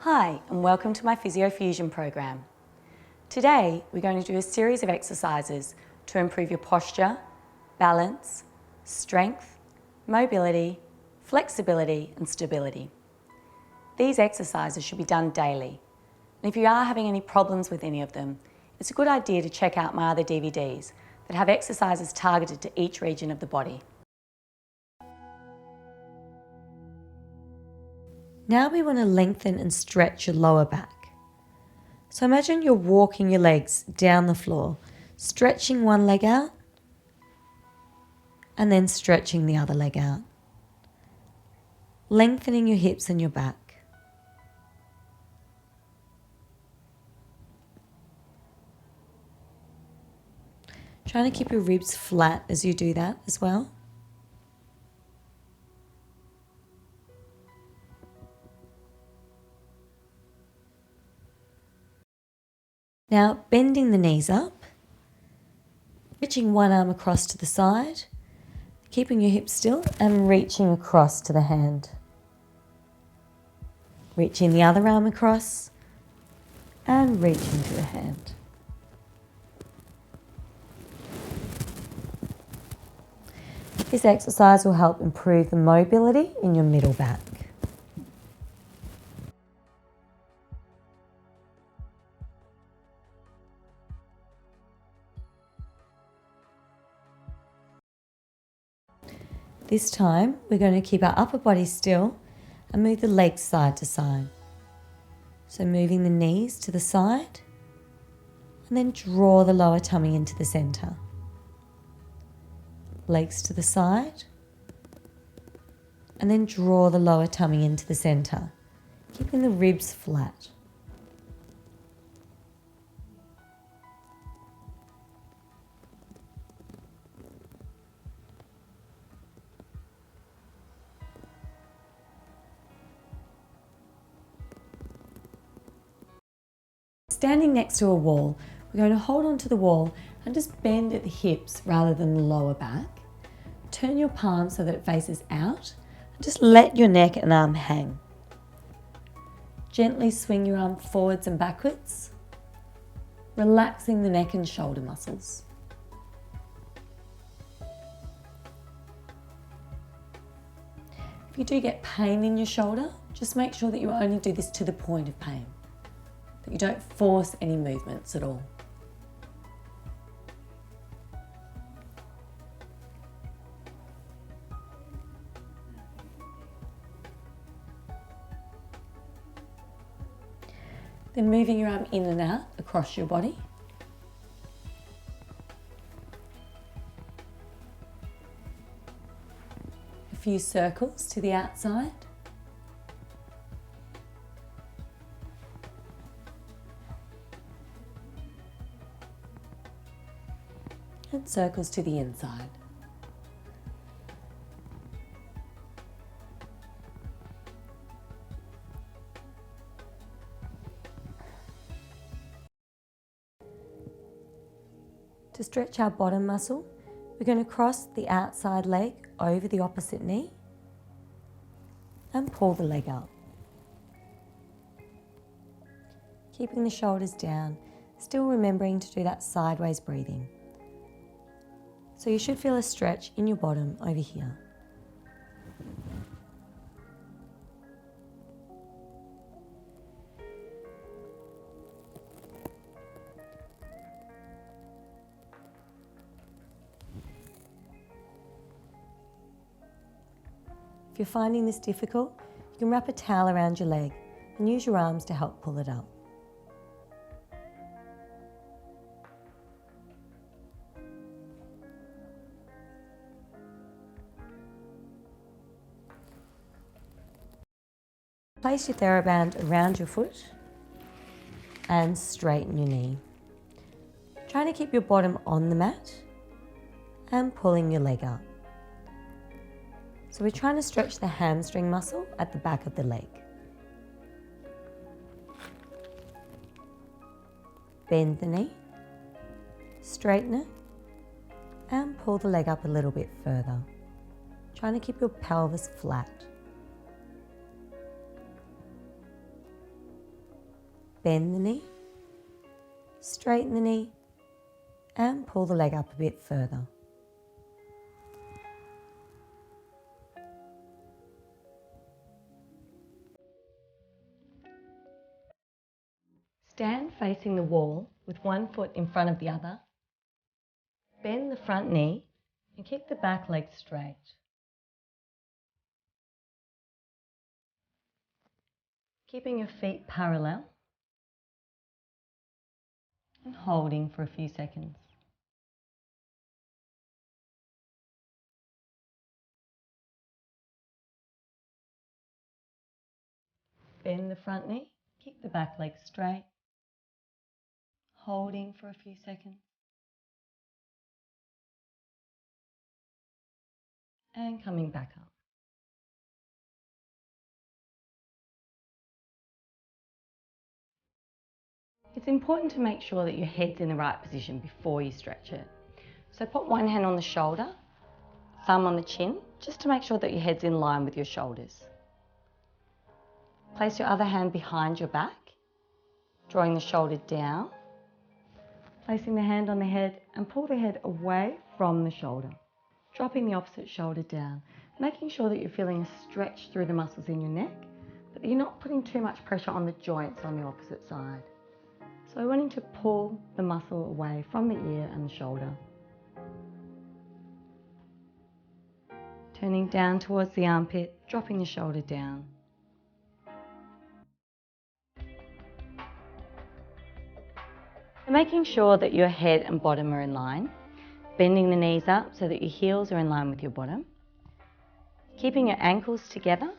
Hi, and welcome to my Physiofusion program. Today, we're going to do a series of exercises to improve your posture, balance, strength, mobility, flexibility, and stability. These exercises should be done daily. And if you are having any problems with any of them, it's a good idea to check out my other DVDs that have exercises targeted to each region of the body. Now we want to lengthen and stretch your lower back. So imagine you're walking your legs down the floor, stretching one leg out and then stretching the other leg out. Lengthening your hips and your back. Trying to keep your ribs flat as you do that as well. Now bending the knees up, reaching one arm across to the side, keeping your hips still and reaching across to the hand. Reaching the other arm across and reaching to the hand. This exercise will help improve the mobility in your middle back. This time, we're going to keep our upper body still and move the legs side to side. So moving the knees to the side and then draw the lower tummy into the center. Legs to the side and then draw the lower tummy into the center, keeping the ribs flat. Standing next to a wall, we're going to hold onto the wall and just bend at the hips rather than the lower back. Turn your palm so that it faces out and just let your neck and arm hang. Gently swing your arm forwards and backwards, relaxing the neck and shoulder muscles. If you do get pain in your shoulder, just make sure that you only do this to the point of pain, that you don't force any movements at all. Then moving your arm in and out across your body. A few circles to the outside. And circles to the inside. To stretch our bottom muscle, we're going to cross the outside leg over the opposite knee and pull the leg up. Keeping the shoulders down, still remembering to do that sideways breathing. So you should feel a stretch in your bottom over here. If you're finding this difficult, you can wrap a towel around your leg and use your arms to help pull it up. Place your TheraBand around your foot and straighten your knee. Trying to keep your bottom on the mat and pulling your leg up. So we're trying to stretch the hamstring muscle at the back of the leg. Bend the knee, straighten it, and pull the leg up a little bit further. Trying to keep your pelvis flat. Bend the knee, straighten the knee, and pull the leg up a bit further. Stand facing the wall with one foot in front of the other. Bend the front knee and keep the back leg straight. Keeping your feet parallel and holding for a few seconds. Bend the front knee, keep the back leg straight, holding for a few seconds. And coming back up. It's important to make sure that your head's in the right position before you stretch it. So put one hand on the shoulder, thumb on the chin, just to make sure that your head's in line with your shoulders. Place your other hand behind your back, drawing the shoulder down, placing the hand on the head and pull the head away from the shoulder, dropping the opposite shoulder down, making sure that you're feeling a stretch through the muscles in your neck, but that you're not putting too much pressure on the joints on the opposite side. So we're wanting to pull the muscle away from the ear and the shoulder. Turning down towards the armpit, dropping the shoulder down. And making sure that your head and bottom are in line, bending the knees up so that your heels are in line with your bottom. Keeping your ankles together,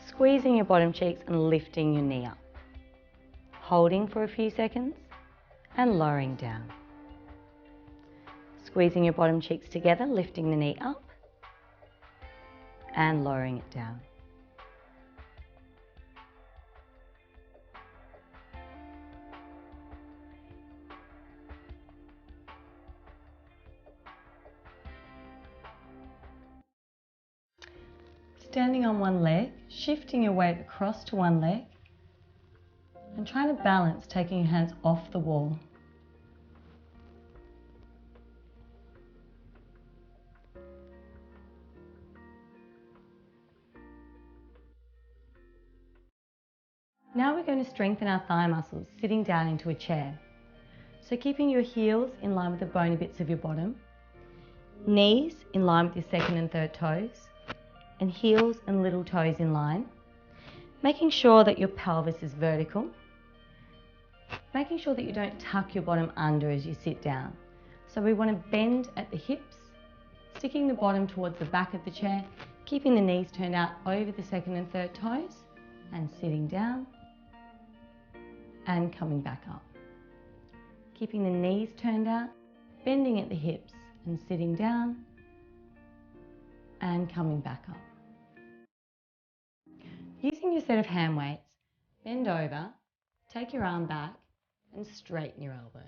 squeezing your bottom cheeks and lifting your knee up. Holding for a few seconds and lowering down. Squeezing your bottom cheeks together, lifting the knee up and lowering it down. Standing on one leg, shifting your weight across to one leg and trying to balance, taking your hands off the wall. Now we're going to strengthen our thigh muscles sitting down into a chair. So keeping your heels in line with the bony bits of your bottom, knees in line with your second and third toes, and heels and little toes in line. Making sure that your pelvis is vertical. Making sure that you don't tuck your bottom under as you sit down. So we want to bend at the hips, sticking the bottom towards the back of the chair, keeping the knees turned out over the second and third toes, and sitting down and coming back up. Keeping the knees turned out, bending at the hips and sitting down and coming back up. Using your set of hand weights, bend over, take your arm back and straighten your elbow.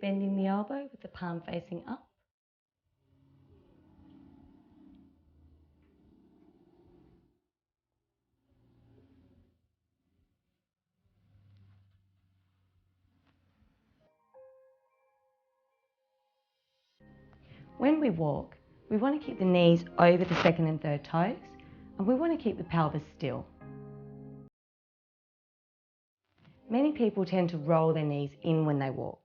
Bending the elbow with the palm facing up. When we walk, we want to keep the knees over the second and third toes, and we want to keep the pelvis still. Many people tend to roll their knees in when they walk,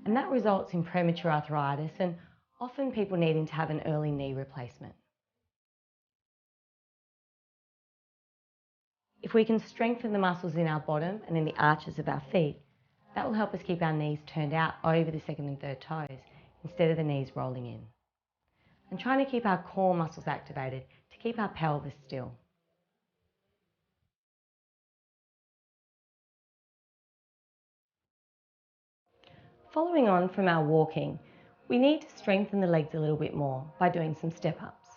and that results in premature arthritis and often people needing to have an early knee replacement. If we can strengthen the muscles in our bottom and in the arches of our feet, that will help us keep our knees turned out over the second and third toes instead of the knees rolling in. And trying to keep our core muscles activated to keep our pelvis still. Following on from our walking, we need to strengthen the legs a little bit more by doing some step-ups.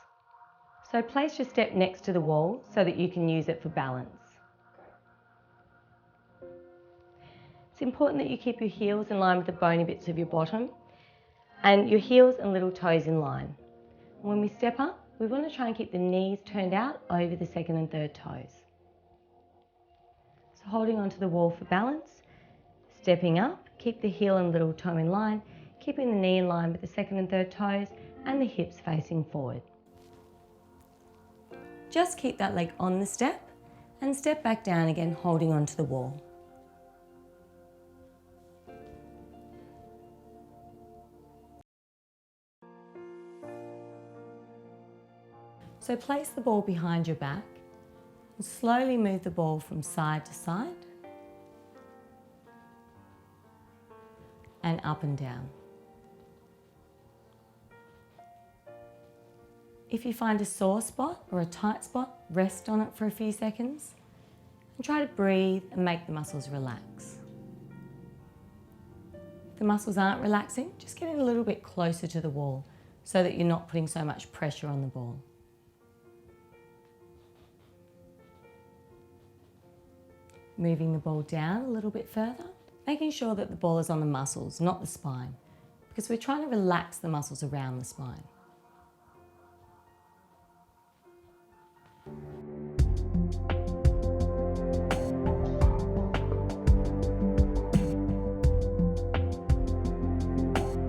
So place your step next to the wall so that you can use it for balance. It's important that you keep your heels in line with the bony bits of your bottom and your heels and little toes in line. When we step up, we want to try and keep the knees turned out over the second and third toes. So holding onto the wall for balance, stepping up, keep the heel and little toe in line, keeping the knee in line with the second and third toes and the hips facing forward. Just keep that leg on the step and step back down again, holding onto the wall. So place the ball behind your back and slowly move the ball from side to side and up and down. If you find a sore spot or a tight spot, rest on it for a few seconds and try to breathe and make the muscles relax. If the muscles aren't relaxing, just get it a little bit closer to the wall so that you're not putting so much pressure on the ball. Moving the ball down a little bit further, making sure that the ball is on the muscles, not the spine, because we're trying to relax the muscles around the spine.